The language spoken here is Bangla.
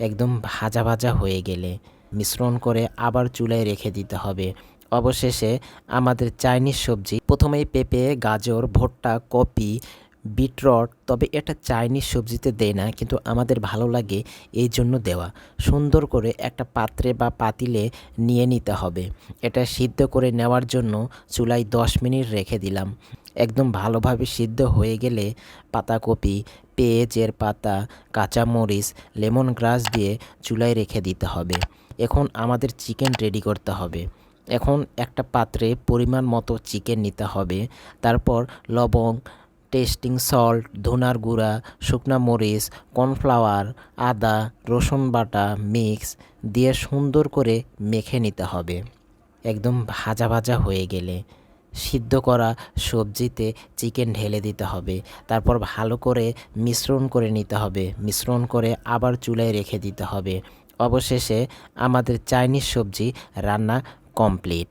একদম ভাজা ভাজা হয়ে গেলে মিশ্রণ করে আবার চুলায় রেখে দিতে হবে। অবশেষে আমাদের চাইনিজ সবজি, প্রথমেই পেঁপে, গাজর, ভুট্টা, কপি, বিটরট, তবে এটা চাইনিজ সবজিতে দেয় না, কিন্তু আমাদের ভালো লাগে এই জন্য দেওয়া। সুন্দর করে একটা পাত্রে বা পাতিলে নিয়ে নিতে হবে। এটা সিদ্ধ করে নেওয়ার জন্য চুলায় 10 মিনিট রেখে দিলাম। একদম ভালোভাবে সিদ্ধ হয়ে গেলে পাতাকপি, পেঁয়াজের পাতা, কাঁচামরিচ, লেমন গ্রাস দিয়ে চুলায় রেখে দিতে হবে। এখন আমাদের চিকেন রেডি করতে হবে। এখন একটা পাত্রে পরিমাণ মতো চিকেন নিতে হবে। তারপর লবং, টেস্টিং সল্ট, ধনার গুঁড়া, শুকনা মরিচ, কর্নফ্লাওয়ার, আদা, রসুন বাটা মিক্স দিয়ে সুন্দর করে মেখে নিতে হবে। একদম ভাজা ভাজা হয়ে গেলে সিদ্ধ করা সবজিতে চিকেন ঢেলে দিতে হবে। তারপর ভালো করে মিশ্রণ করে নিতে হবে। মিশ্রণ করে আবার চুলায় রেখে দিতে হবে। অবশেষে আমাদের চাইনিজ সবজি রান্না কমপ্লিট।